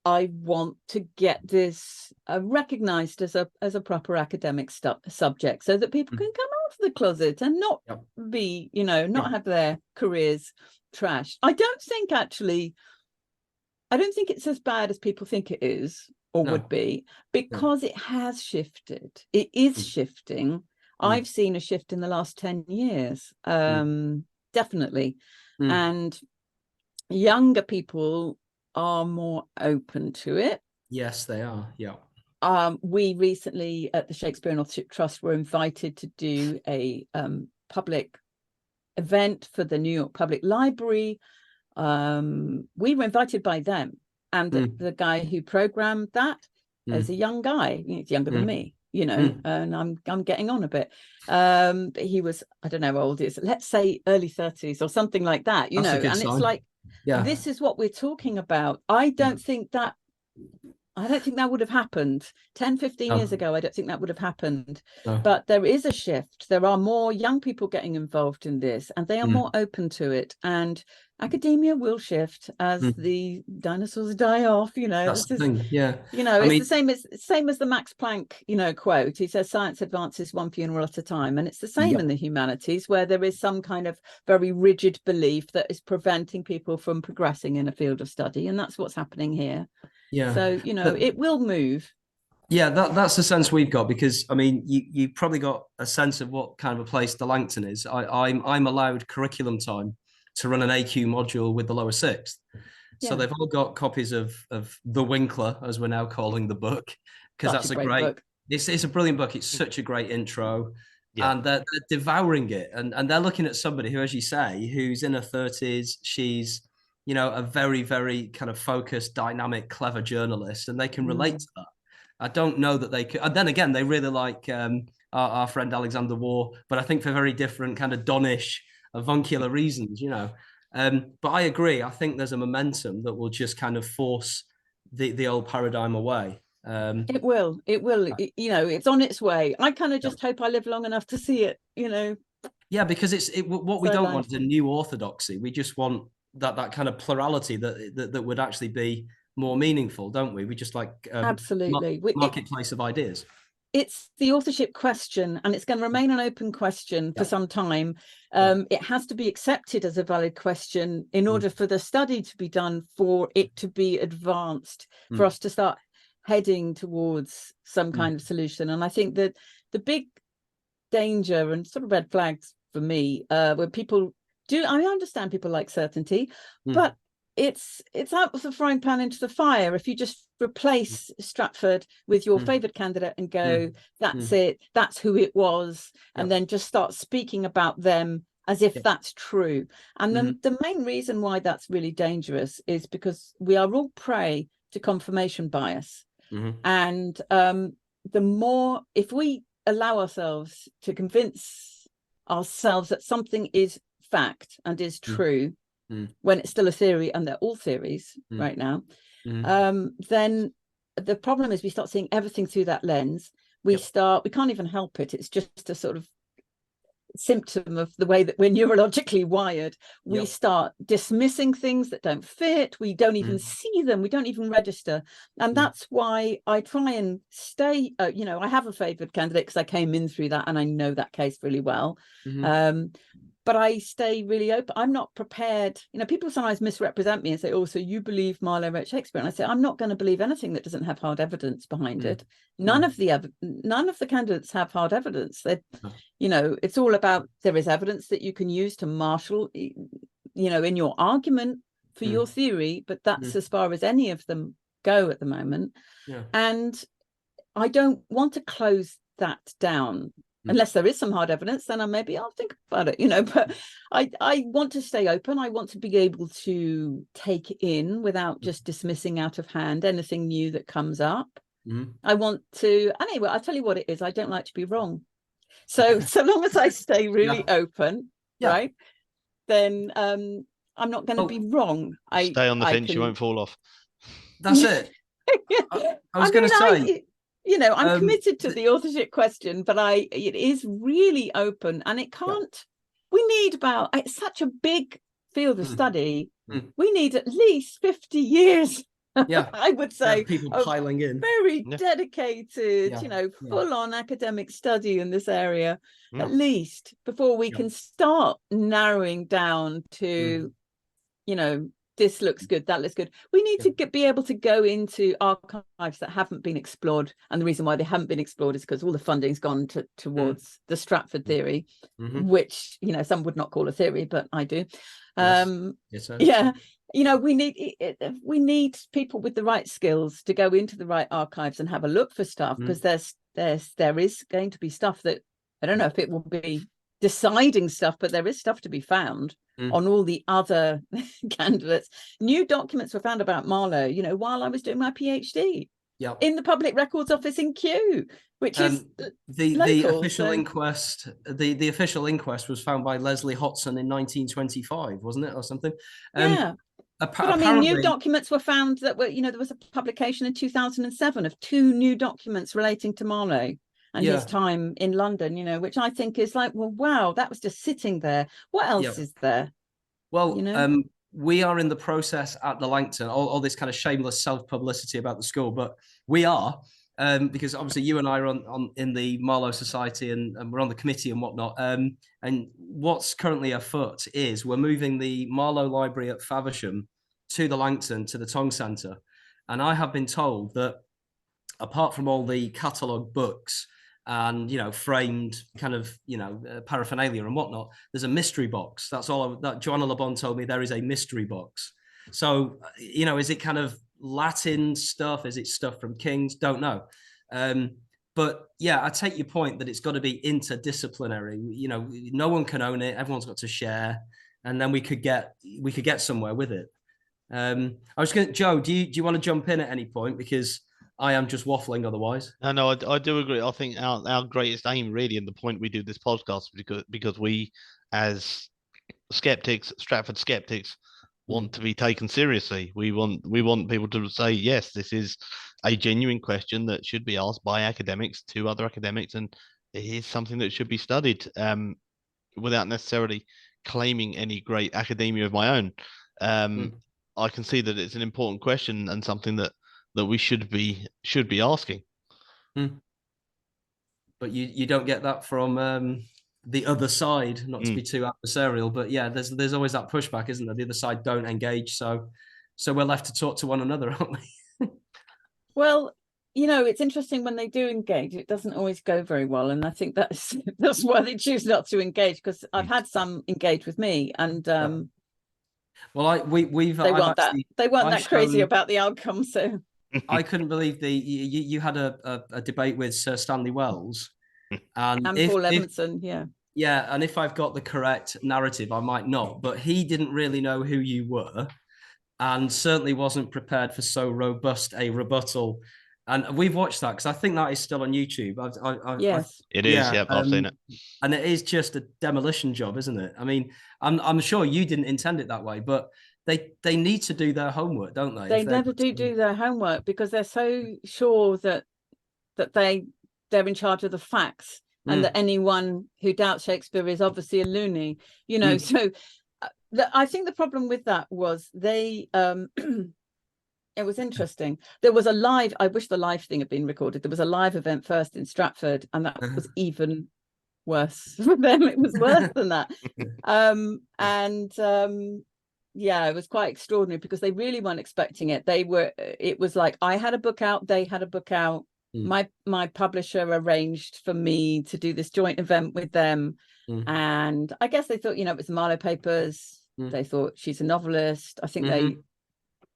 I want to get this recognized as a proper academic subject, so that people can come out of the closet and not be, not have their careers trashed. I don't think it's as bad as people think it is or would be, because it has shifted. It is shifting. I've seen a shift in the last 10 years, definitely. And younger people are more open to it. Yes, they are. We recently at the Shakespeare and Authorship Trust were invited to do a public event for the New York Public Library. We were invited by them, and the guy who programmed that is a young guy. He's younger than me, and I'm getting on a bit. But he was, I don't know how old he is, let's say early 30s or something like that, That's a good and sign. it's like, this is what we're talking about. I don't think that would have happened 10, 15 years ago. I don't think that would have happened. But there is a shift. There are more young people getting involved in this, and they are more open to it. And academia will shift as the dinosaurs die off. That's the thing. It's the same as the Max Planck, quote. He says science advances one funeral at a time, and it's the same in the humanities, where there is some kind of very rigid belief that is preventing people from progressing in a field of study, and that's what's happening here. So it will move. That's the sense we've got, because I mean, you probably got a sense of what kind of a place the Langton is. I'm allowed curriculum time to run an AQ module with the lower sixth. So they've all got copies of The Winkler, as we're now calling the book, because that's a great book. It's a brilliant book. It's such a great intro. And they're devouring it. And they're looking at somebody who, as you say, who's in her 30s. She's, a very, very kind of focused, dynamic, clever journalist, and they can relate to that. I don't know that they could. And then again, they really like our friend Alexander Waugh, but I think for very different kind of Donish, avuncular reasons, But I agree. I think there's a momentum that will just kind of force the old paradigm away. It will. It's on its way. I kind of just hope I live long enough to see it. Yeah, because what we don't want is a new orthodoxy. We just want that kind of plurality that would actually be more meaningful, don't we? We just like absolutely marketplace of ideas. It's the authorship question, and it's going to remain an open question for some time. It has to be accepted as a valid question in order for the study to be done, for it to be advanced, for us to start heading towards some kind of solution. And I think that the big danger and sort of red flags for me, where people I understand people like certainty, but it's out of the frying pan into the fire. If you just replace Stratford with your favorite candidate and go, that's it, that's who it was, and then just start speaking about them as if that's true. And then the main reason why that's really dangerous is because we are all prey to confirmation bias. And the more, if we allow ourselves to convince ourselves that something is fact and is true when it's still a theory, and they're all theories right now, then the problem is we start seeing everything through that lens. We can't even help it. It's just a sort of symptom of the way that we're neurologically wired. We start dismissing things that don't fit. We don't even see them. We don't even register. And that's why I try and stay, I have a favored candidate because I came in through that and I know that case really well. But I stay really open. I'm not prepared. People sometimes misrepresent me and say, oh, so you believe Marlowe wrote Shakespeare. And I say, I'm not going to believe anything that doesn't have hard evidence behind it. None of the candidates have hard evidence. It's all about, there is evidence that you can use to marshal, in your argument for your theory, but that's as far as any of them go at the moment. And I don't want to close that down. Unless there is some hard evidence, then maybe I'll think about it, but I want to stay open. I want to be able to take in, without just dismissing out of hand, anything new that comes up. I want to, anyway, I'll tell you what it is. I don't like to be wrong. So long as I stay really open, right, then I'm not going to be wrong. Stay on the fence, you won't fall off. That's it. I was going to say... I'm committed to the authorship question, but it is really open, and it can't, we need it's such a big field of study. We need at least 50 years, I would say, people piling in. Very dedicated, full on academic study in this area, at least, before we can start narrowing down to, this looks good, that looks good. We need to be able to go into archives that haven't been explored. And the reason why they haven't been explored is because all the funding's gone towards the Stratford theory, which, some would not call a theory, but I do. We need people with the right skills to go into the right archives and have a look for stuff, because there is going to be stuff that, I don't know if it will be deciding stuff, but there is stuff to be found on all the other candidates. New documents were found about Marlowe, while I was doing my PhD in the Public Records Office in Kew, which is the official inquest. The official inquest was found by Leslie Hodson in 1925, wasn't it, or something? But new documents were found that were, there was a publication in 2007 of 2 new documents relating to Marlowe and his time in London, which I think is like, well, wow, that was just sitting there. What else is there? Well, we are in the process at the Langton, all this kind of shameless self-publicity about the school, but we are, because obviously you and I are on in the Marlowe Society, and we're on the committee and whatnot. And what's currently afoot is we're moving the Marlowe Library at Faversham to the Langton, to the Tong Centre. And I have been told that apart from all the catalogue books and framed kind of paraphernalia and whatnot, there's a mystery box. That's all that Joanna Le Bon told me. There is a mystery box. So is it kind of Latin stuff? Is it stuff from Kings? Don't know. But I take your point that it's got to be interdisciplinary. No one can own it. Everyone's got to share, and then we could get somewhere with it. I was going to, Joe, do you want to jump in at any point, because I am just waffling otherwise? No, I do agree. I think our greatest aim, really, and the point we do this podcast, because we, as skeptics, Stratford skeptics, want to be taken seriously. We want people to say, yes, this is a genuine question that should be asked by academics to other academics, and it is something that should be studied, without necessarily claiming any great academia of my own. I can see that it's an important question and something that we should be asking. But you don't get that from the other side, not to be too adversarial, but there's always that pushback, isn't there? The other side don't engage, so we're left to talk to one another, aren't we? Well, it's interesting when they do engage, it doesn't always go very well, and I think that's why they choose not to engage, because I've had some engage with me, and well, they weren't that crazy about the outcome, so I couldn't believe you had a debate with Sir Stanley Wells and Paul Levinson, and if I've got the correct narrative, I might not, but he didn't really know who you were, and certainly wasn't prepared for so robust a rebuttal And we've watched that because I think that is still on YouTube. Yes. It is. Yep, I've seen it. And it is just a demolition job, isn't it? I mean, I'm sure you didn't intend it that way, but they need to do their homework, don't they? They never do their homework because they're so sure that they're in charge of the facts, and that anyone who doubts Shakespeare is obviously a loony, you know. So I think the problem with that was they it was interesting. There was a live, I wish the live thing had been recorded. There was a live event first in Stratford, and that was even worse for them. It was worse than that. Yeah, it was quite extraordinary because they really weren't expecting it. It was like I had a book out, they had a book out. My publisher arranged for me to do this joint event with them. And I guess they thought, you know, it was the Marlowe papers. They thought she's a novelist. I think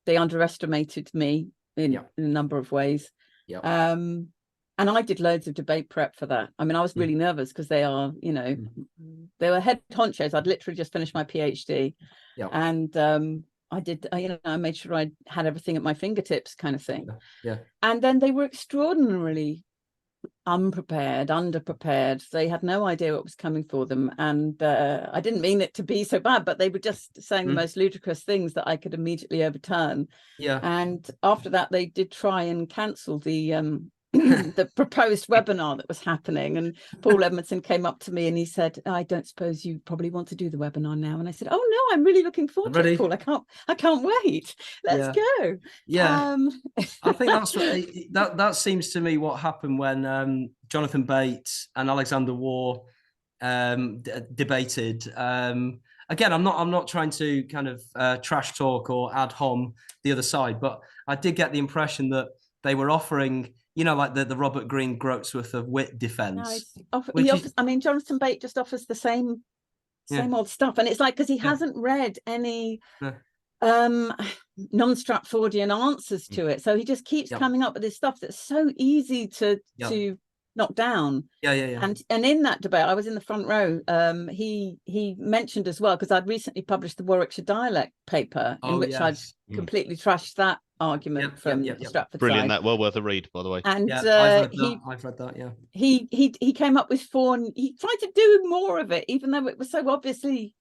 they underestimated me in a number of ways. And I did loads of debate prep for that. I mean, I was really nervous because they are, you know, they were head honchos. I'd literally just finished my PhD. And I made sure I had everything at my fingertips, kind of thing. And then they were extraordinarily unprepared, underprepared. They had no idea what was coming for them. And I didn't mean it to be so bad, but they were just saying the most ludicrous things that I could immediately overturn. And after that, they did try and cancel the the proposed webinar that was happening. And Paul Edmondson came up to me and he said, I don't suppose you probably want to do the webinar now. And I said, oh no, I'm really looking forward to it, Paul. I can't wait. Let's go. I think that seems to me what happened when Jonathan Bates and Alexander Waugh debated. Again, I'm not trying to kind of trash talk or ad hom the other side, but I did get the impression that they were offering, you know, like the Robert Greene Groatsworth of wit defense. I mean, Jonathan Bate just offers the same old stuff. And it's like, because he hasn't read any non-Stratfordian answers to it. So he just keeps coming up with this stuff that's so easy to knock down. And in that debate, I was in the front row. He mentioned as well, because I'd recently published the Warwickshire dialect paper in which I'd completely trashed that argument from the Stratford Brilliant side. That well worth a read, by the way. And I've read that. He came up with he tried to do more of it, even though it was so obviously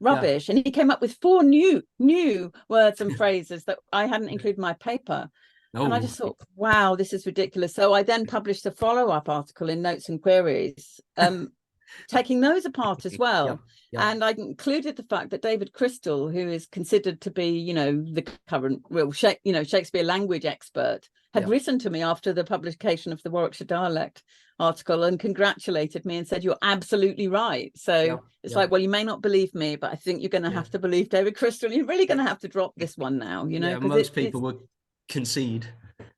rubbish. And he came up with 4 new words and phrases that I hadn't included in my paper. And I just thought, wow, this is ridiculous. So I then published a follow-up article in Notes and Queries, taking those apart as well. And I included the fact that David Crystal, who is considered to be, you know, the current real Shakespeare language expert, had written to me after the publication of the Warwickshire dialect article and congratulated me and said, you're absolutely right. So it's like, well, you may not believe me, but I think you're going to have to believe David Crystal. You're really going to have to drop this one now, you know. Most people would concede.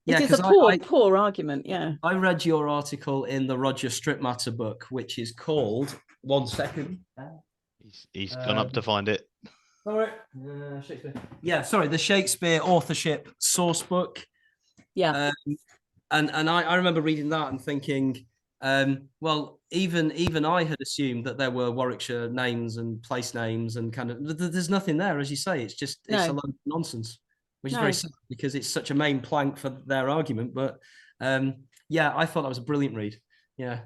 It is a poor argument. I read your article in the Roger Stripmatter book, which is called, one second. He's gone up to find it. Shakespeare. Sorry, the Shakespeare authorship source book. And I remember reading that and thinking, well, even I had assumed that there were Warwickshire names and place names and kind of, there's nothing there, as you say. It's just it's a load of nonsense, which is very sad because it's such a main plank for their argument. But I thought that was a brilliant read. I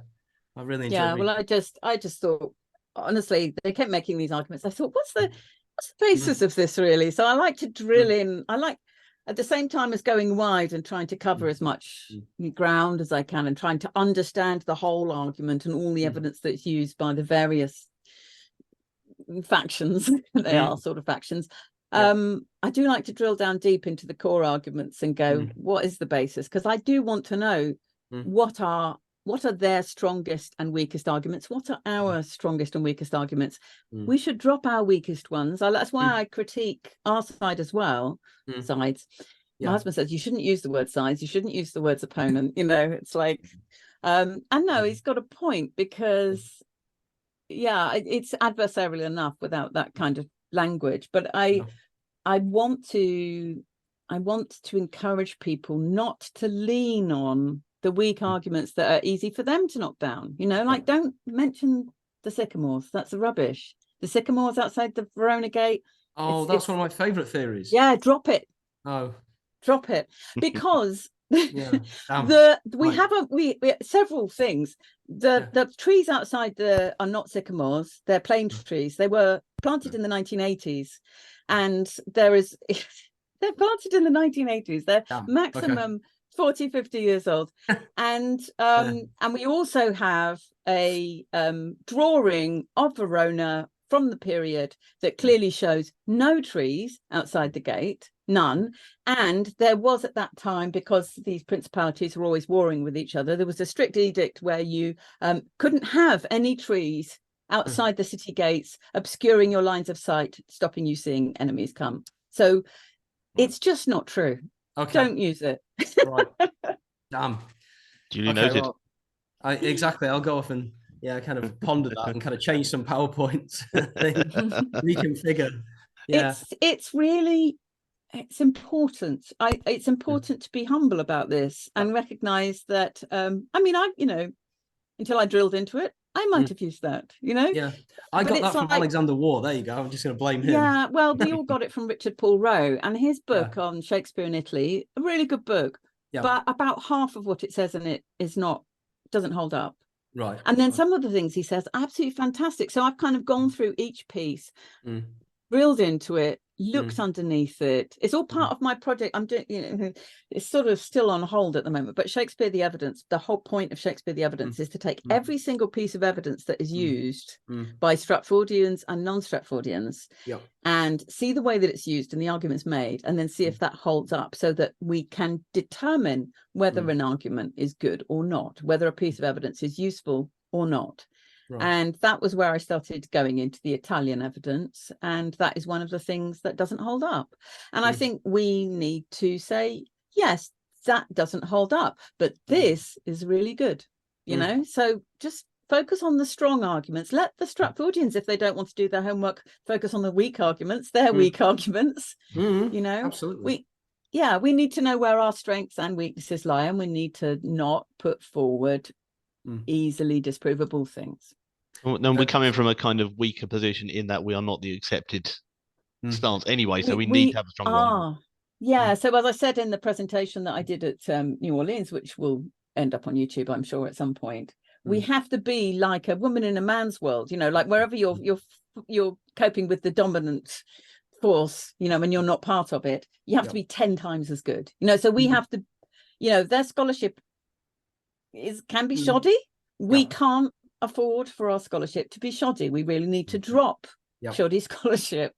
really enjoyed it. Well, I just thought, honestly, they kept making these arguments. I thought, what's the basis of this really? So I like to drill in. I like, at the same time as going wide and trying to cover as much ground as I can and trying to understand the whole argument and all the evidence that's used by the various factions. They are sort of factions. I do like to drill down deep into the core arguments and go, what is the basis? Because I do want to know what are their strongest and weakest arguments? What are our strongest and weakest arguments? We should drop our weakest ones. That's why I critique our side as well, sides. My husband says, you shouldn't use the word sides. You shouldn't use the words opponent. You know, it's like, and no, he's got a point because, it's adversarial enough without that kind of language. But I want to encourage people not to lean on the weak arguments that are easy for them to knock down, you know, like don't mention the sycamores. That's a rubbish. The sycamores outside the Verona Gate. That's one of my favorite theories. Drop it. Drop it. Because Yeah. We right. have we several things. The trees outside are not sycamores, they're plane trees. They were planted in the 1980s, and they're planted in the 1980s. They're maximum 40, 50 years old. And we also have a drawing of Verona from the period that clearly shows no trees outside the gate, none. And there was at that time, because these principalities were always warring with each other, there was a strict edict where you couldn't have any trees outside the city gates, obscuring your lines of sight, stopping you seeing enemies come. So it's just not true. Okay. Don't use it. Right. Damn. Duly noted. Well, exactly. I'll go off and kind of ponder that and kind of change some PowerPoints. Reconfigure. Yeah. It's really, it's important. It's important to be humble about this and recognize that. I mean, until I drilled into it, I might have used that, Yeah, I got that from Alexander Waugh. There you go. I'm just going to blame him. Yeah, well, we all got it from Richard Paul Rowe, and his book on Shakespeare in Italy, a really good book. Yeah. But about half of what it says in it doesn't hold up. Right. And then some of the things he says, absolutely fantastic. So I've kind of gone through each piece, drilled into it, looked underneath it. It's all part of my project. I'm doing, it's sort of still on hold at the moment, but Shakespeare the Evidence, the whole point of Shakespeare the Evidence is to take every single piece of evidence that is used by Stratfordians and non-Stratfordians and see the way that it's used and the arguments made, and then see if that holds up, so that we can determine whether an argument is good or not, whether a piece of evidence is useful or not. Right. And that was where I started going into the Italian evidence, and that is one of the things that doesn't hold up. And I think we need to say, yes, that doesn't hold up, but this is really good, so just focus on the strong arguments. Let the Stratfordians, if they don't want to do their homework, focus on the weak arguments, their weak arguments. Absolutely. We need to know where our strengths and weaknesses lie, and we need to not put forward easily disprovable things. Well, then we come in from a kind of weaker position in that we are not the accepted stance anyway, so we need to have a strong one. Yeah, so as I said in the presentation that I did at New Orleans, which will end up on YouTube, I'm sure, at some point, we have to be like a woman in a man's world, like wherever you're coping with the dominant force, when you're not part of it, you have to be 10 times as good, so we have to, their scholarship can be shoddy. We can't afford for our scholarship to be shoddy. We really need to drop shoddy scholarship.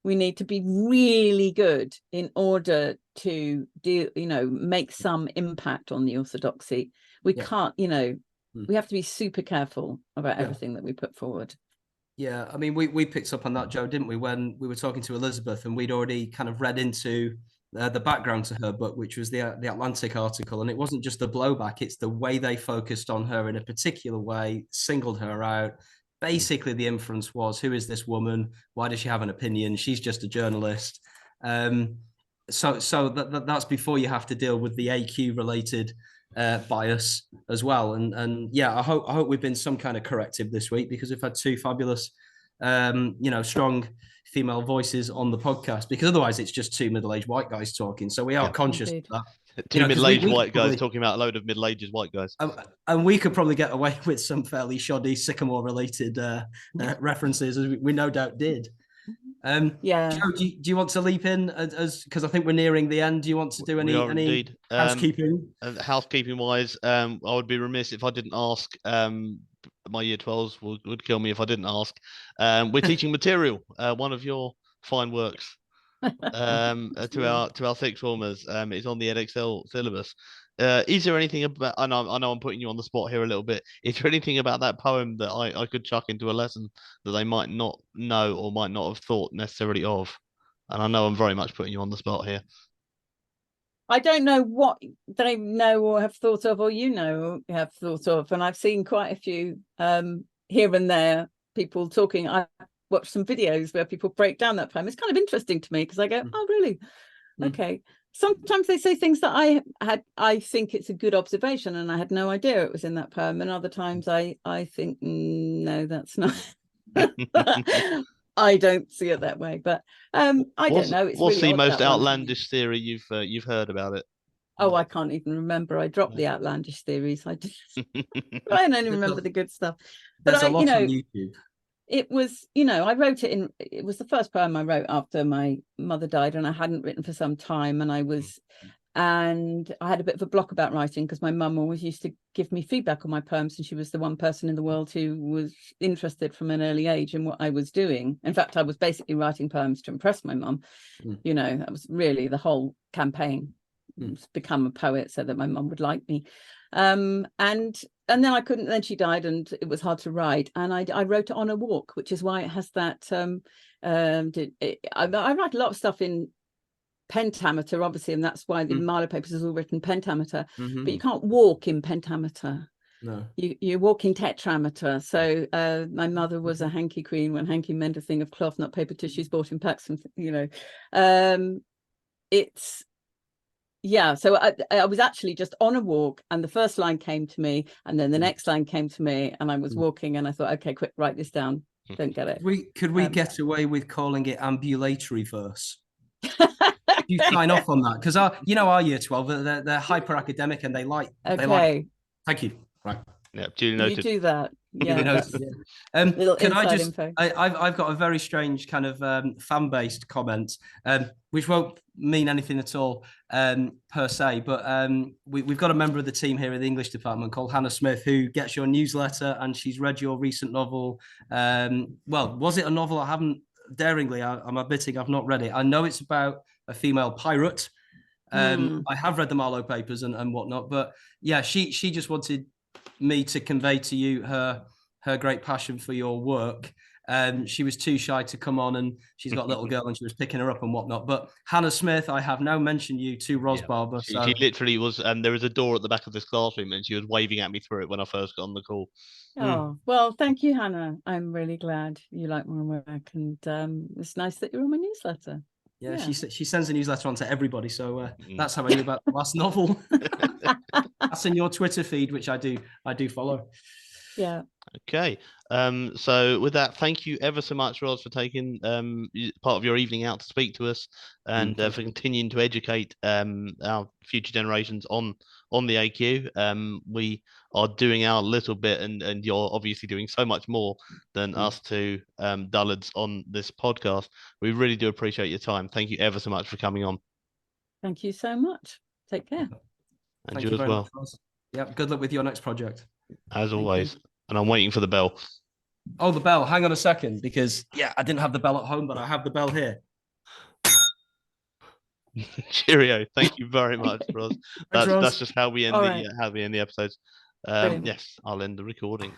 We need to be really good in order to make some impact on the orthodoxy. We can't, we have to be super careful about everything that we put forward. Yeah, I mean, we picked up on that, Joe, didn't we, when we were talking to Elizabeth, and we'd already kind of read into the background to her book, which was the Atlantic article. And it wasn't just the blowback, it's the way they focused on her in a particular way, singled her out. Basically, the inference was, who is this woman? Why does she have an opinion? She's just a journalist. So that's before you have to deal with the AQ related bias as well. And I hope we've been some kind of corrective this week, because we've had two fabulous, strong female voices on the podcast, because otherwise it's just two middle-aged white guys talking. So we are conscious of that. Two middle-aged white guys talking about a load of middle-aged white guys. And we could probably get away with some fairly shoddy sycamore-related references, as we no doubt did. Joe, do you want to leap in, because I think we're nearing the end? Do you want to do any housekeeping? Housekeeping-wise, I would be remiss if I didn't ask. My year 12s would kill me if I didn't ask. We're teaching material, one of your fine works, to our sixth formers. It's on the EdXL syllabus. Is there anything about? I know I'm putting you on the spot here a little bit. Is there anything about that poem that I could chuck into a lesson that they might not know or might not have thought necessarily of? And I know I'm very much putting you on the spot here. I don't know what they know or have thought of, or have thought of, and I've seen quite a few here and there people talking. I watched some videos where people break down that poem. It's kind of interesting to me, because I go, oh really? Okay. Sometimes they say things that I think it's a good observation, and I had no idea it was in that poem, and other times I think no, that's not. I don't see it that way, but I don't know. What's really the most outlandish theory you've heard about it? Oh, I can't even remember. I dropped the outlandish theories. I only remember the good stuff. But There's a lot on you know, YouTube. it was, you know, I wrote it in, it was the first poem I wrote after my mother died, and I hadn't written for some time, and I had a bit of a block about writing because my mum always used to give me feedback on my poems, and she was the one person in the world who was interested from an early age in what I was doing. In fact, I was basically writing poems to impress my mum. You know, that was really the whole campaign, become a poet so that my mum would like me. And then I couldn't, then she died and it was hard to write, and I wrote it on a walk, which is why it has that I write a lot of stuff in pentameter, obviously, and that's why the Marlowe papers is all written pentameter, but you can't walk in pentameter. No, you walk in tetrameter. So my mother was a hanky queen when hanky meant a thing of cloth, not paper tissues bought in packs, and you know, it's, yeah. So I was actually just on a walk, and the first line came to me, and then the next line came to me, and I was walking, and I thought, okay, quick, write this down. Don't get it. could we get away with calling it ambulatory verse? You sign off on that, because you know, our year 12, they're hyper academic, and they like. Thank you. Right. Yeah, duly noted. You do that. Yeah. Can I just? I've got a very strange kind of fan-based comment, which won't mean anything at all per se, but we've got a member of the team here in the English department called Hannah Smith, who gets your newsletter, and she's read your recent novel. Well, was it a novel? I haven't, daringly, I'm admitting I've not read it. I know it's about a female pirate. I have read the Marlowe papers and whatnot, but yeah, she just wanted me to convey to you her great passion for your work. She was too shy to come on, and she's got a little girl, and she was picking her up and whatnot. But Hannah Smith, I have now mentioned you to Ros Barber. She literally was, and there was a door at the back of this classroom, and she was waving at me through it when I first got on the call. Oh, well, thank you, Hannah. I'm really glad you like my work, and it's nice that you're on my newsletter. Yeah, she sends a newsletter on to everybody, so that's how I knew about the last novel. That's in your Twitter feed, which I do follow. Yeah. Okay. So with that, thank you ever so much, Ros, for taking part of your evening out to speak to us, and for continuing to educate our future generations on the AQ. We are doing our little bit, and you're obviously doing so much more than us two dullards on this podcast. We really do appreciate your time. Thank you ever so much for coming on. Thank you so much. Take care. And thank you as well. Yeah, good luck with your next project. As always. And I'm waiting for the bell. Oh, the bell. Hang on a second, because I didn't have the bell at home, but I have the bell here. Cheerio. Thank you very much, Ros. That's just how we end the episodes. Yes, I'll end the recording.